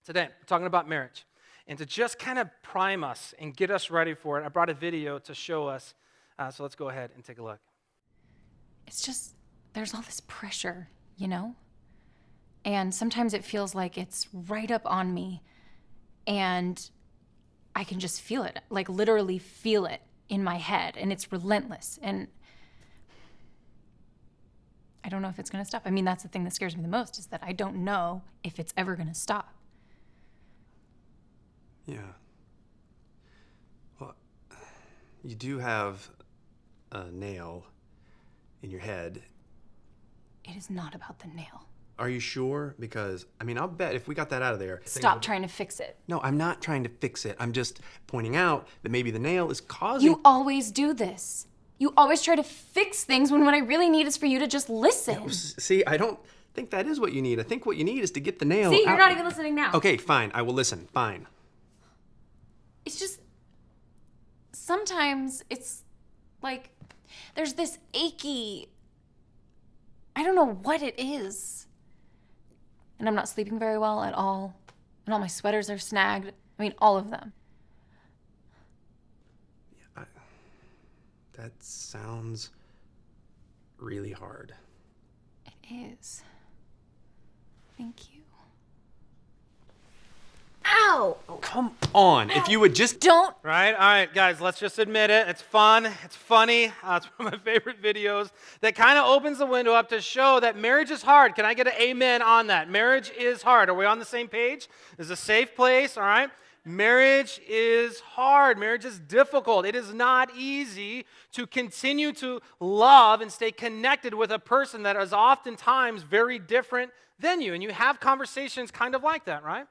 Today, we're talking about marriage. And to just kind of prime us and get us ready for it, I brought a video to show us. So let's go ahead and take a look. It's just, there's all this pressure, you know? And sometimes it feels like it's right up on me. And I can just feel it, like literally feel it in my head. And it's relentless. And I don't know if it's going to stop. I mean, that's the thing that scares me the most, is that I don't know if it's ever going to stop. Yeah. Well, you do have a nail in your head. It is not about the nail. Are you sure? Because, I mean, I'll bet if we got that out of there... Stop trying to fix it. No, I'm not trying to fix it. I'm just pointing out that maybe the nail is causing... You always do this. You always try to fix things when what I really need is for you to just listen. Yeah, see, I don't think that is what you need. I think what you need is to get the nail See, out. you're not even listening now. Okay, fine. I will listen. Fine. It's just, sometimes it's like, there's this achy, I don't know what it is. And I'm not sleeping very well at all. And all my sweaters are snagged. I mean, all of them. Yeah, that sounds really hard. It is. Thank you. Ow! Oh, come on. Ow. If you would just... Don't. Right? All right, guys, let's just admit it. It's fun. It's funny. It's one of my favorite videos that kind of opens the window up to show that marriage is hard. Can I get an amen on that? Marriage is hard. Are we on the same page? This is a safe place, all right? Marriage is hard. Marriage is difficult. It is not easy to continue to love and stay connected with a person that is oftentimes very different than you. And you have conversations kind of like that, right?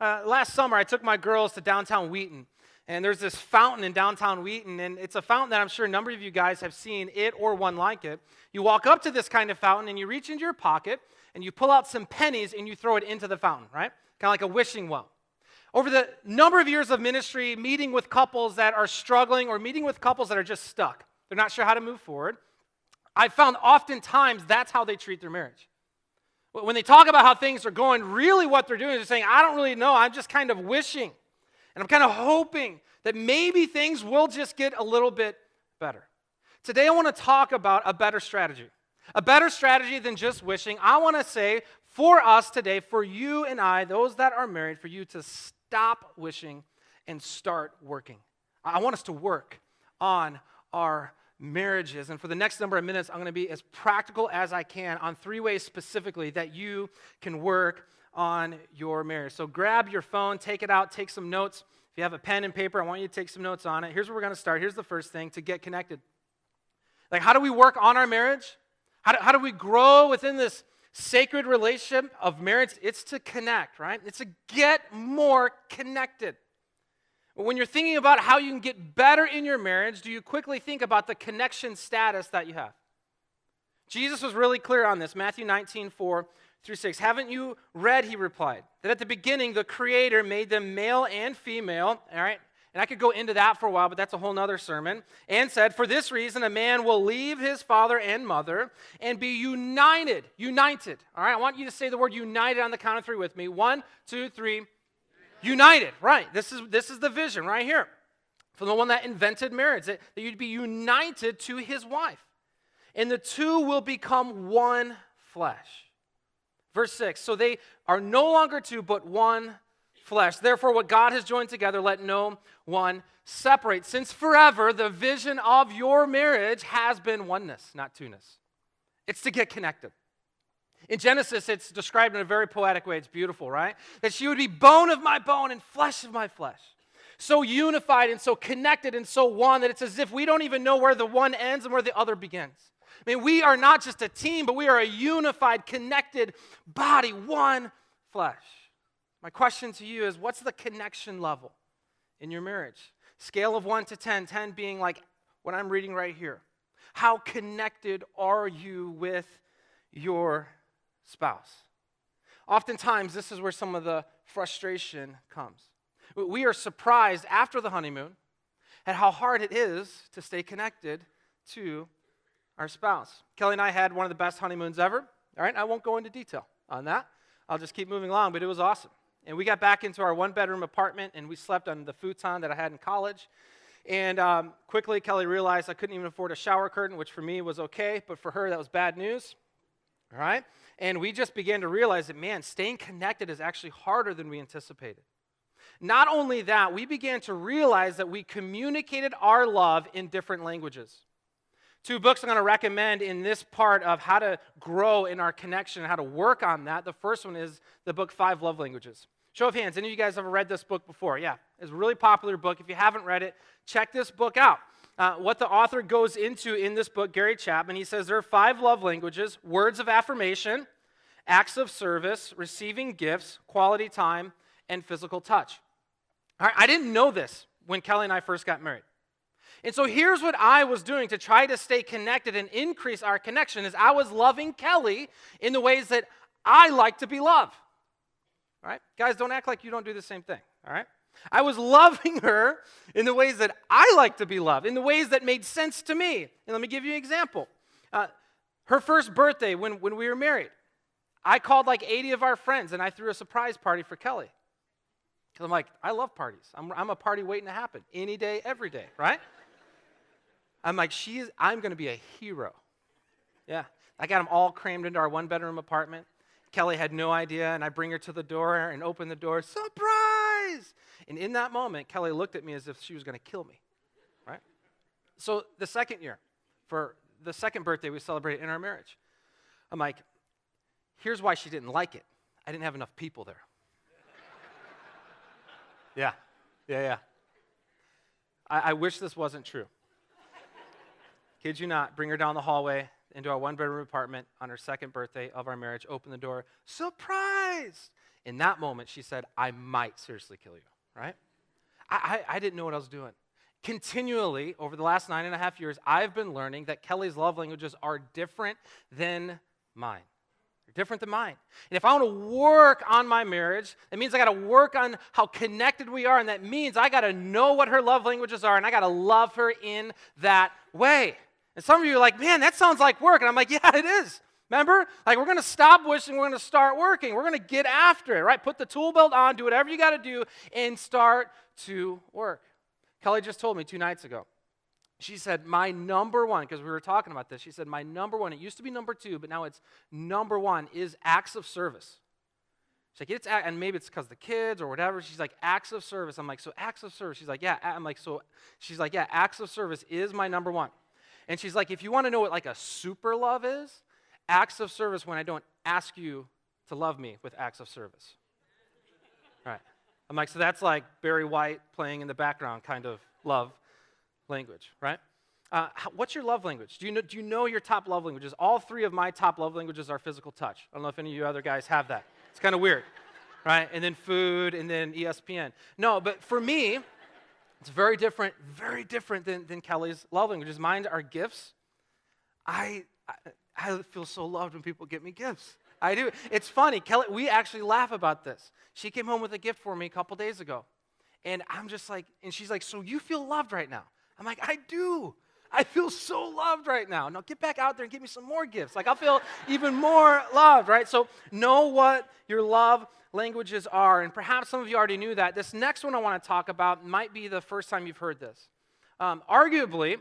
Last summer, I took my girls to downtown Wheaton, and there's this fountain in downtown Wheaton, and it's a fountain that I'm sure a number of you guys have seen it or one like it. You walk up to this kind of fountain, and you reach into your pocket, and you pull out some pennies, and you throw it into the fountain, right? Kind of like a wishing well. Over the number of years of ministry, meeting with couples that are struggling or meeting with couples that are just stuck, they're not sure how to move forward, I found oftentimes that's how they treat their marriage. When they talk about how things are going, really what they're doing is they're saying, I don't really know, I'm just kind of wishing, and I'm kind of hoping that maybe things will just get a little bit better. Today I want to talk about a better strategy than just wishing. I want to say for us today, for you and I, those that are married, for you to stop wishing and start working. I want us to work on our marriages. And for the next number of minutes, I'm going to be as practical as I can on 3 ways specifically that you can work on your marriage. So grab your phone, take it out, take some notes. If you have a pen and paper, I want you to take some notes on it. Here's where we're going to start. Here's the first thing, to get connected. Like, how do we work on our marriage? How do we grow within this sacred relationship of marriage? It's to connect, right? It's to get more connected. When you're thinking about how you can get better in your marriage, do you quickly think about the connection status that you have? Jesus was really clear on this. Matthew 19:4-6. Haven't you read, he replied, that at the beginning the Creator made them male and female, all right? And I could go into that for a while, but that's a whole nother sermon. And said, for this reason, a man will leave his father and mother and be united. All right, I want you to say the word united on the count of 3 with me. 1, 2, 3. United, right. This is the vision right here from the one that invented marriage, that you'd be united to his wife. And the two will become one flesh. Verse 6, so they are no longer two, but one flesh. Therefore, what God has joined together, let no one separate. Since forever, the vision of your marriage has been oneness, not two-ness. It's to get connected. In Genesis, it's described in a very poetic way. It's beautiful, right? That she would be bone of my bone and flesh of my flesh. So unified and so connected and so one that it's as if we don't even know where the one ends and where the other begins. I mean, we are not just a team, but we are a unified, connected body, one flesh. My question to you is, what's the connection level in your marriage? Scale of 1 to 10, 10 being like what I'm reading right here. How connected are you with your spouse? Oftentimes, this is where some of the frustration comes. We are surprised after the honeymoon at how hard it is to stay connected to our spouse. Kelly and I had one of the best honeymoons ever. All right, I won't go into detail on that. I'll just keep moving along, but it was awesome. And we got back into our one-bedroom apartment, and we slept on the futon that I had in college. And quickly, Kelly realized I couldn't even afford a shower curtain, which for me was okay, but for her, that was bad news. All right? And we just began to realize that, man, staying connected is actually harder than we anticipated. Not only that, we began to realize that we communicated our love in different languages. 2 books I'm going to recommend in this part of how to grow in our connection and how to work on that. The first one is the book 5 Love Languages. Show of hands, any of you guys ever read this book before? Yeah, it's a really popular book. If you haven't read it, check this book out. What the author goes into in this book, Gary Chapman, he says there are 5 love languages: words of affirmation, acts of service, receiving gifts, quality time, and physical touch. All right, I didn't know this when Kelly and I first got married. And so here's what I was doing to try to stay connected and increase our connection is I was loving Kelly in the ways that I like to be loved. All right? Guys, don't act like you don't do the same thing. All right? I was loving her in the ways that I like to be loved, in the ways that made sense to me. And let me give you an example. Her first birthday when we were married, I called like 80 of our friends and I threw a surprise party for Kelly. Because I'm like, I love parties. I'm a party waiting to happen any day, every day, right? I'm like, I'm going to be a hero. Yeah. I got them all crammed into our one-bedroom apartment. Kelly had no idea, and I bring her to the door and open the door, surprise! And in that moment, Kelly looked at me as if she was going to kill me, right? So the second year, for the second birthday we celebrated in our marriage, I'm like, here's why she didn't like it. I didn't have enough people there. Yeah. I wish this wasn't true. Kid you not, bring her down the hallway into our one-bedroom apartment on her second birthday of our marriage, open the door, surprise! In that moment, she said, I might seriously kill you, right? I didn't know what I was doing. Continually, over the last 9.5 years, I've been learning that Kelly's love languages are different than mine. They're different than mine. And if I want to work on my marriage, that means I got to work on how connected we are, and that means I got to know what her love languages are, and I got to love her in that way. And some of you are like, man, that sounds like work. And I'm like, yeah, it is. Remember? Like, we're going to stop wishing, we're going to start working. We're going to get after it, right? Put the tool belt on, do whatever you got to do, and start to work. Kelly just told me 2 nights ago. She said, my number one, because we were talking about this, she said, my number one, it used to be number 2, but now it's number 1, is acts of service. She's like, and maybe it's because the kids or whatever. She's like, acts of service. I'm like, so acts of service. She's like, yeah. I'm like, so, she's like, yeah, acts of service is my number 1. And she's like, if you want to know what like a super love is, acts of service when I don't ask you to love me with acts of service. All right. I'm like, so that's like Barry White playing in the background kind of love language, right? What's your love language? Do you know your top love languages? All 3 of my top love languages are physical touch. I don't know if any of you other guys have that. It's kind of weird, right? And then food, and then ESPN. No, but for me, it's very different than Kelly's love languages. Mine are gifts. I feel so loved when people get me gifts. I do. It's funny. Kelly, we actually laugh about this. She came home with a gift for me a couple days ago. And I'm just like, and she's like, so you feel loved right now? I'm like, I do. I feel so loved right now. Now get back out there and give me some more gifts. Like I'll feel even more loved, right? So know what your love languages are. And perhaps some of you already knew that. This next one I want to talk about might be the first time you've heard this. Arguably,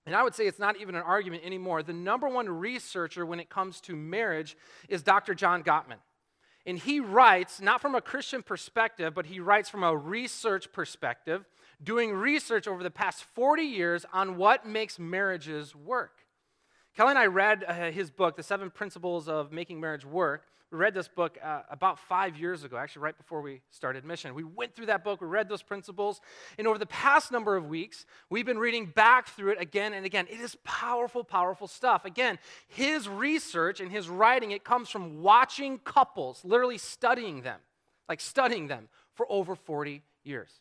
and I would say it's not even an argument anymore, the number 1 researcher when it comes to marriage is Dr. John Gottman. And he writes, not from a Christian perspective, but he writes from a research perspective, doing research over the past 40 years on what makes marriages work. Kelly and I read his book, The 7 Principles of Making Marriage Work. We read this book about 5 years ago, actually right before we started mission. We went through that book, we read those principles, and over the past number of weeks, we've been reading back through it again and again. It is powerful, powerful stuff. Again, his research and his writing, it comes from watching couples, literally studying them for over 40 years.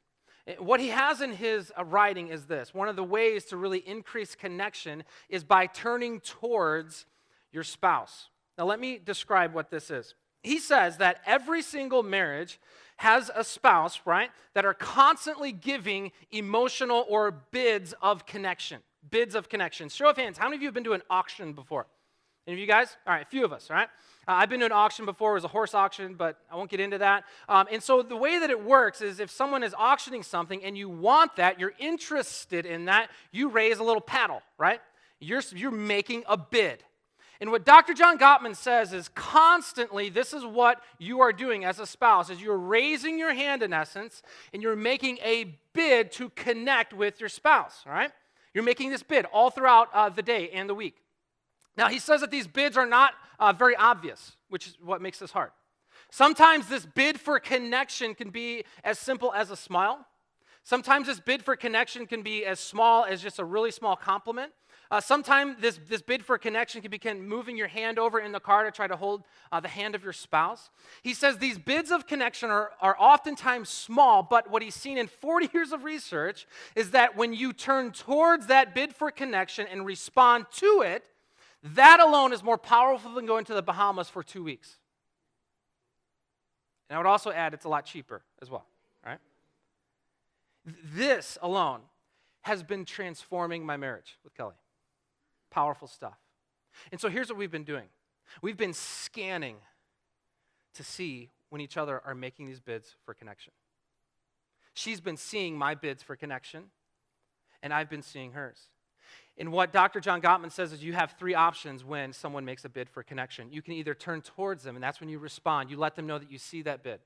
What he has in his writing is this. One of the ways to really increase connection is by turning towards your spouse. Now, let me describe what this is. He says that every single marriage has a spouse, right, that are constantly giving emotional or bids of connection. Bids of connection. Show of hands, how many of you have been to an auction before? Any of you guys? All right, a few of us, all right? I've been to an auction before. It was a horse auction, but I won't get into that. And so the way that it works is if someone is auctioning something and you want that, you're interested in that, you raise a little paddle, right? You're making a bid. And what Dr. John Gottman says is constantly this is what you are doing as a spouse, is you're raising your hand in essence, and you're making a bid to connect with your spouse, all right? You're making this bid all throughout the day and the week. Now, he says that these bids are not very obvious, which is what makes this hard. Sometimes this bid for connection can be as simple as a smile. Sometimes this bid for connection can be as small as just a really small compliment. Sometimes this bid for connection can become moving your hand over in the car to try to hold the hand of your spouse. He says these bids of connection are oftentimes small, but what he's seen in 40 years of research is that when you turn towards that bid for connection and respond to it, that alone is more powerful than going to the Bahamas for 2 weeks. And I would also add it's a lot cheaper as well, right? This alone has been transforming my marriage with Kelly. Powerful stuff. And so here's what we've been doing. We've been scanning to see when each other are making these bids for connection. She's been seeing my bids for connection, and I've been seeing hers. And what Dr. John Gottman says is you have three options when someone makes a bid for connection. You can either turn towards them, and that's when you respond. You let them know that you see that bid,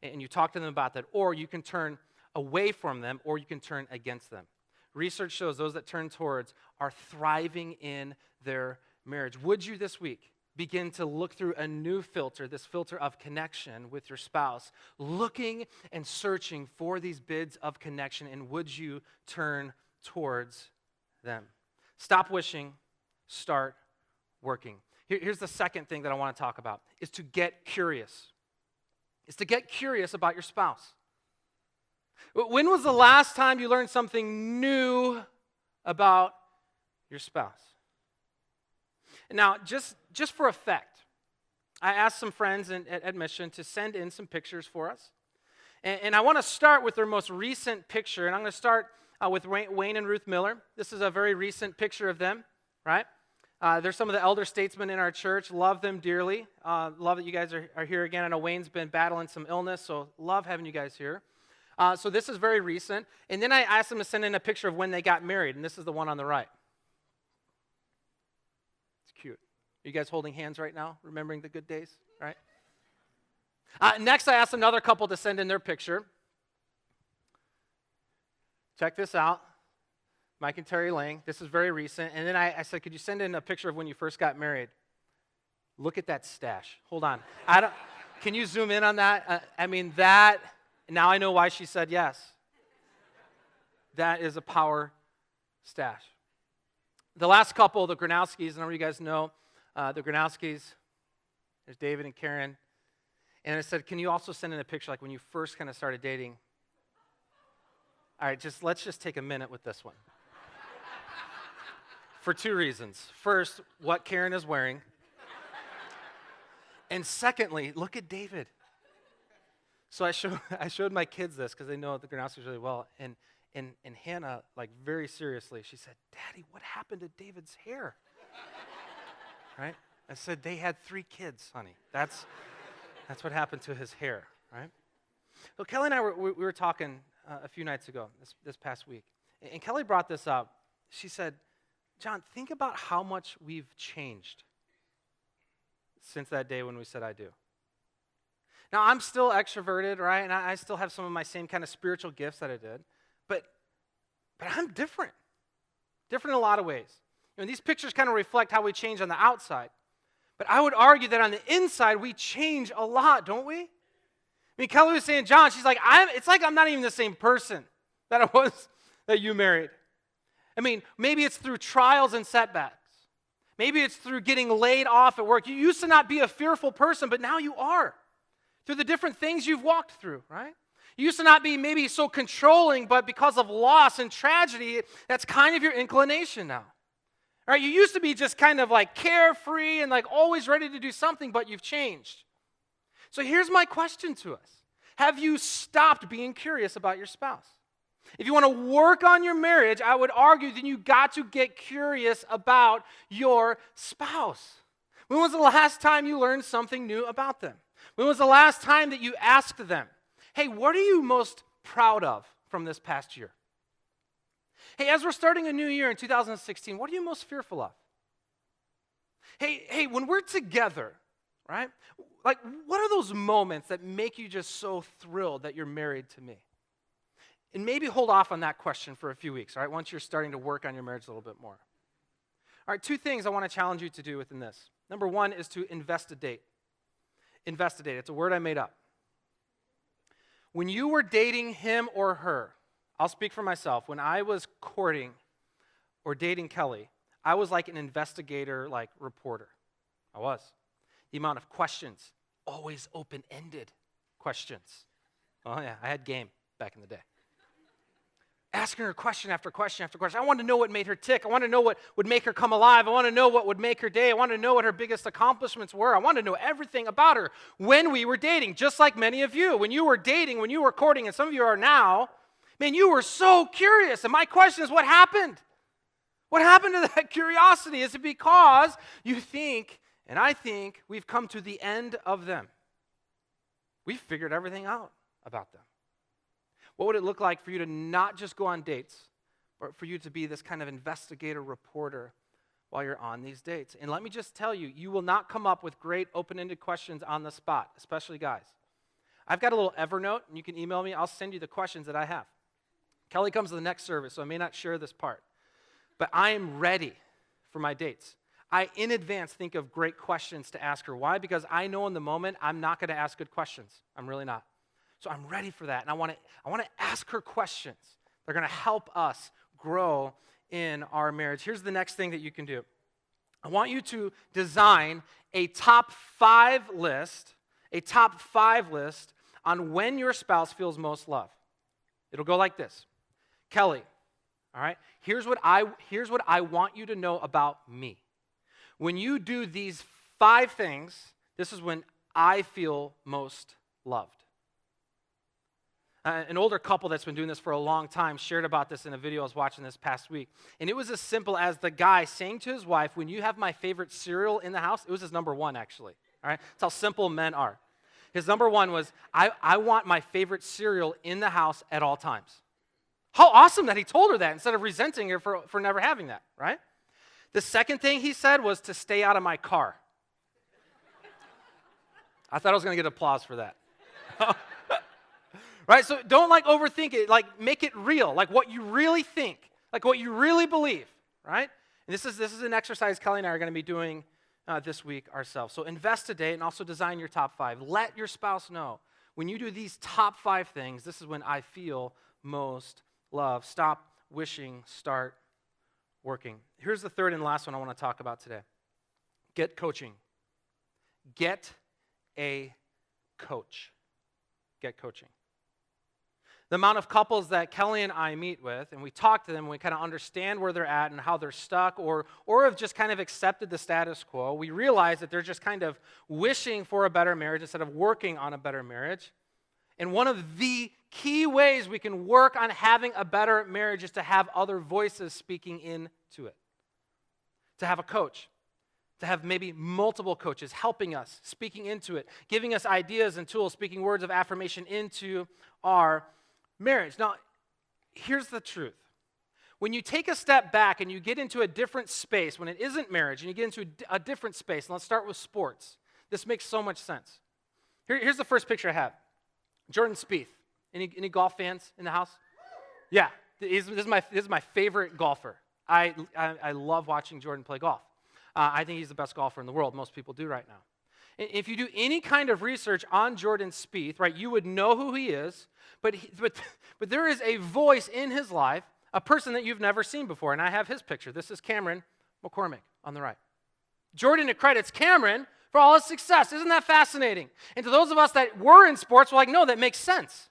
and you talk to them about that. Or you can turn away from them, or you can turn against them. Research shows those that turn towards are thriving in their marriage. Would you this week begin to look through a new filter, this filter of connection with your spouse, looking and searching for these bids of connection, and would you turn towards them? Stop wishing, start working. Here's the second thing that I want to talk about, is to get curious. Is to get curious about your spouse. When was the last time you learned something new about your spouse? Now, just for effect, I asked some friends at Mission to send in some pictures for us. And I want to start with their most recent picture, and I'm going to start with Wayne and Ruth Miller. This is a very recent picture of them, right? They're some of the elder statesmen in our church. Love them dearly. Love that you guys are here again. I know Wayne's been battling some illness, so love having you guys here. So this is very recent. And then I asked them to send in a picture of when they got married, and this is the one on the right. It's cute. Are you guys holding hands right now, remembering the good days, right? Next, I asked another couple to send in their picture. Check this out. Mike and Terry Lang. This is very recent. And then I said, could you send in a picture of when you first got married? Look at that stash. Hold on. Can you zoom in on that? That... Now I know why she said yes. That is a power stash. The last couple, the Gronowskis, a number of you guys know the Gronowskis. There's David and Karen. And I said, can you also send in a picture like when you first kind of started dating? All right, let's just take a minute with this one. For two reasons. First, what Karen is wearing. And secondly, look at David. So I showed my kids this because they know the Gronowskis really well, and Hannah, like very seriously, she said, "Daddy, what happened to David's hair?" Right? I said, "They had 3 kids, honey. That's what happened to his hair." Right? So Kelly and I were talking a few nights ago, this past week, and Kelly brought this up. She said, "John, think about how much we've changed since that day when we said I do." Now, I'm still extroverted, right? And I still have some of my same kind of spiritual gifts that I did. But I'm different. Different in a lot of ways. These pictures kind of reflect how we change on the outside. But I would argue that on the inside, we change a lot, don't we? Kelly was saying, John, she's like, it's like I'm not even the same person that I was that you married. Maybe it's through trials and setbacks. Maybe it's through getting laid off at work. You used to not be a fearful person, but now you are. Through the different things you've walked through, right? You used to not be maybe so controlling, but because of loss and tragedy, that's kind of your inclination now. All right, you used to be just kind of like carefree and like always ready to do something, but you've changed. So here's my question to us. Have you stopped being curious about your spouse? If you want to work on your marriage, I would argue that you got to get curious about your spouse. When was the last time you learned something new about them? When was the last time that you asked them, hey, what are you most proud of from this past year? Hey, as we're starting a new year in 2016, what are you most fearful of? Hey, when we're together, right? Like, what are those moments that make you just so thrilled that you're married to me? And maybe hold off on that question for a few weeks, all right, once you're starting to work on your marriage a little bit more. All right, 2 things I want to challenge you to do within this. Number 1 is to investigate. Investigate. It's a word I made up. When you were dating him or her, I'll speak for myself. When I was courting or dating Kelly, I was like an investigator, like reporter. I was. The amount of questions, always open-ended questions. Oh yeah, I had game back in the day. Asking her question after question after question. I wanted to know what made her tick. I wanted to know what would make her come alive. I wanted to know what would make her day. I wanted to know what her biggest accomplishments were. I wanted to know everything about her when we were dating, just like many of you. When you were dating, when you were courting, and some of you are now, man, you were so curious. And my question is, what happened? What happened to that curiosity? Is it because you think, and I think, we've come to the end of them? We've figured everything out about them. What would it look like for you to not just go on dates, but for you to be this kind of investigator reporter while you're on these dates? And let me just tell you, you will not come up with great open-ended questions on the spot, especially guys. I've got a little Evernote, and you can email me. I'll send you the questions that I have. Kelly comes to the next service, so I may not share this part. But I am ready for my dates. I, in advance, think of great questions to ask her. Why? Because I know in the moment I'm not going to ask good questions. I'm really not. So I'm ready for that, and I want to ask her questions. They're going to help us grow in our marriage. Here's the next thing that you can do. I want you to design a top 5 list, on when your spouse feels most loved. It'll go like this. Kelly, all right, here's what I want you to know about me. When you do these 5 things, this is when I feel most loved. An older couple that's been doing this for a long time shared about this in a video I was watching this past week. And it was as simple as the guy saying to his wife, when you have my favorite cereal in the house, it was his number 1 actually. All right, that's how simple men are. His number 1 was, I want my favorite cereal in the house at all times. How awesome that he told her that instead of resenting her for never having that, right? The second thing he said was to stay out of my car. I thought I was going to get applause for that. Right? So don't overthink it. Make it real. What you really think. What you really believe. Right? And this is an exercise Kelly and I are going to be doing this week ourselves. So investigate and also design your top 5. Let your spouse know. When you do these top 5 things, this is when I feel most loved. Stop wishing, start working. Here's the third and last one I want to talk about today. Get coaching. Get a coach. Get coaching. The amount of couples that Kelly and I meet with, and we talk to them, and we kind of understand where they're at and how they're stuck, or have just kind of accepted the status quo, we realize that they're just kind of wishing for a better marriage instead of working on a better marriage. And one of the key ways we can work on having a better marriage is to have other voices speaking into it. To have a coach. To have maybe multiple coaches helping us, speaking into it, giving us ideas and tools, speaking words of affirmation into our marriage. Now, here's the truth. When you take a step back and you get into a different space, when it isn't marriage, and you get into a different space, and let's start with sports, this makes so much sense. Here's the first picture I have. Jordan Spieth. Any golf fans in the house? Yeah, this is my favorite golfer. I love watching Jordan play golf. I think he's the best golfer in the world. Most people do right now. If you do any kind of research on Jordan Spieth, right, you would know who he is, but there is a voice in his life, a person that you've never seen before, and I have his picture. This is Cameron McCormick on the right. Jordan credits Cameron for all his success. Isn't that fascinating? And to those of us that were in sports, we're like, no, that makes sense.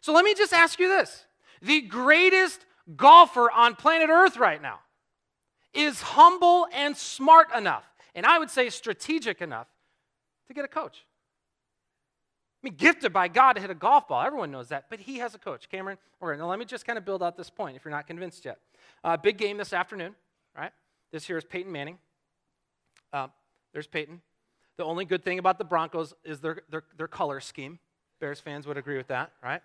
So let me just ask you this. The greatest golfer on planet Earth right now is humble and smart enough, and I would say strategic enough, to get a coach. I mean, gifted by God to hit a golf ball. Everyone knows that, but he has a coach. Cameron, now let me just kind of build out this point if you're not convinced yet. Big game this afternoon, right? This here is Peyton Manning. There's Peyton. The only good thing about the Broncos is their color scheme. Bears fans would agree with that, right?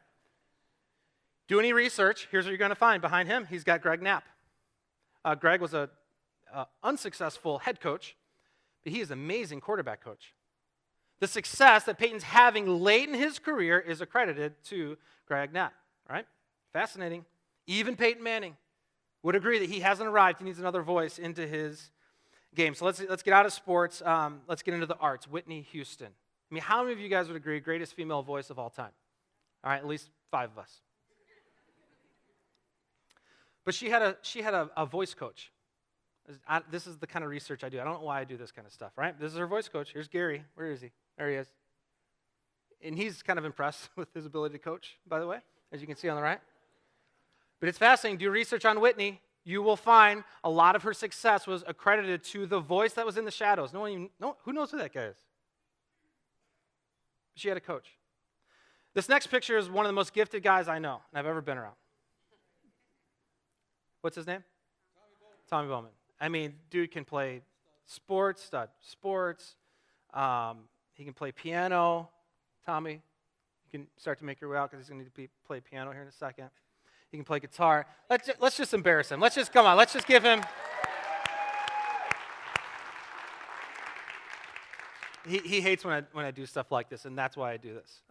Do any research. Here's what you're going to find. Behind him, he's got Greg Knapp. Greg was a unsuccessful head coach, but he is an amazing quarterback coach. The success that Peyton's having late in his career is accredited to Greg Knapp, right? Fascinating. Even Peyton Manning would agree that he hasn't arrived. He needs another voice into his game. So let's get out of sports. Let's get into the arts. Whitney Houston. I mean, how many of you guys would agree greatest female voice of all time? All right, at least 5 of us. But she had a voice coach. This is the kind of research I do. I don't know why I do this kind of stuff, right? This is her voice coach. Here's Gary. Where is he? There he is. And he's kind of impressed with his ability to coach, by the way, as you can see on the right. But it's fascinating. Do research on Whitney. You will find a lot of her success was accredited to the voice that was in the shadows. Who knows who that guy is? She had a coach. This next picture is one of the most gifted guys I know and I've ever been around. What's his name? Tommy Bowman. I mean, dude can play sports. He can play piano. Tommy, you can start to make your way out because he's going to need to play piano here in a second. He can play guitar. Let's just embarrass him. Let's just give him. He hates when I do stuff like this, and that's why I do this.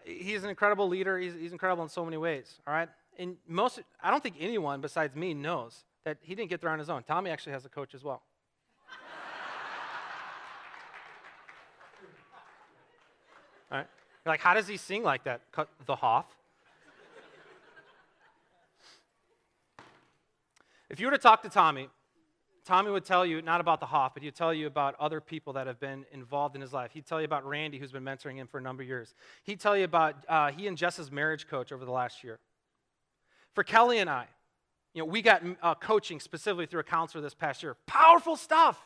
He's an incredible leader. He's incredible in so many ways, all right? And I don't think anyone besides me knows that he didn't get there on his own. Tommy actually has a coach as well. All right? You're like, how does he sing like that? The Hoff. If you were to talk to Tommy would tell you, not about the Hoff, but he'd tell you about other people that have been involved in his life. He'd tell you about Randy, who's been mentoring him for a number of years. He'd tell you about he and Jess's marriage coach over the last year. For Kelly and I, we got coaching specifically through a counselor this past year. Powerful stuff.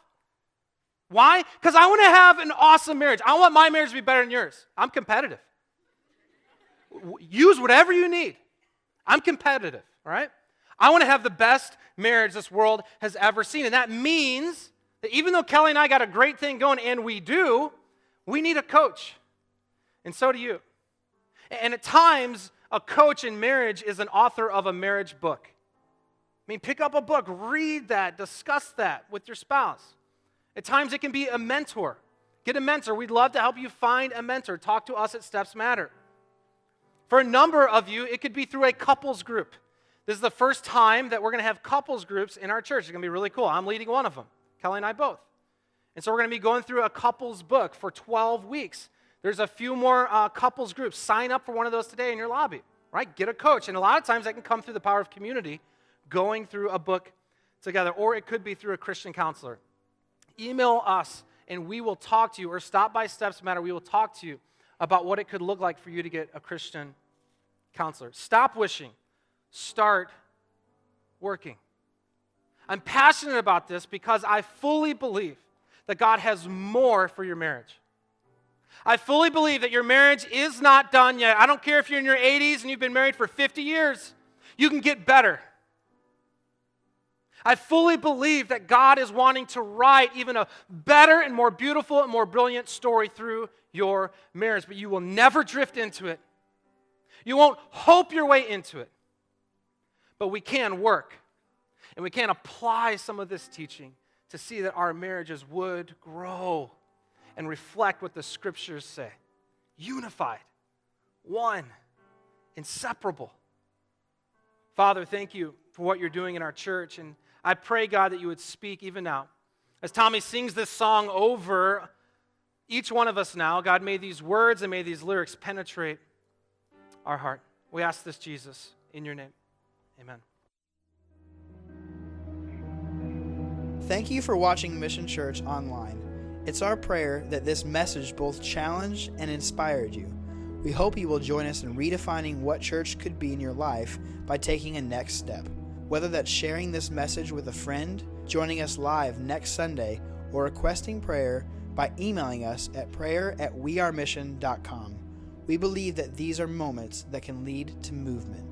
Why? Because I want to have an awesome marriage. I want my marriage to be better than yours. I'm competitive. Use whatever you need. I'm competitive, all right? I want to have the best marriage this world has ever seen. And that means that even though Kelly and I got a great thing going, and we do, we need a coach. And so do you. And at times, a coach in marriage is an author of a marriage book. I mean, pick up a book, read that, discuss that with your spouse. At times, it can be a mentor. Get a mentor. We'd love to help you find a mentor. Talk to us at Steps Matter. For a number of you, it could be through a couples group. This is the first time that we're going to have couples groups in our church. It's going to be really cool. I'm leading one of them, Kelly and I both. And so we're going to be going through a couples book for 12 weeks. There's a few more couples groups. Sign up for one of those today in your lobby, right? Get a coach. And a lot of times that can come through the power of community, going through a book together, or it could be through a Christian counselor. Email us, and we will talk to you, or stop by Steps Matter. We will talk to you about what it could look like for you to get a Christian counselor. Stop wishing. Start working. I'm passionate about this because I fully believe that God has more for your marriage. I fully believe that your marriage is not done yet. I don't care if you're in your 80s and you've been married for 50 years. You can get better. I fully believe that God is wanting to write even a better and more beautiful and more brilliant story through your marriage, but you will never drift into it. You won't hope your way into it. But we can work, and we can apply some of this teaching to see that our marriages would grow and reflect what the Scriptures say. Unified, one, inseparable. Father, thank you for what you're doing in our church, and I pray, God, that you would speak even now. As Tommy sings this song over each one of us now, God, may these words and may these lyrics penetrate our heart. We ask this, Jesus, in your name. Amen. Thank you for watching Mission Church Online. It's our prayer that this message both challenged and inspired you. We hope you will join us in redefining what church could be in your life by taking a next step. Whether that's sharing this message with a friend, joining us live next Sunday, or requesting prayer by emailing us at prayer@wearemission.com. We believe that these are moments that can lead to movement.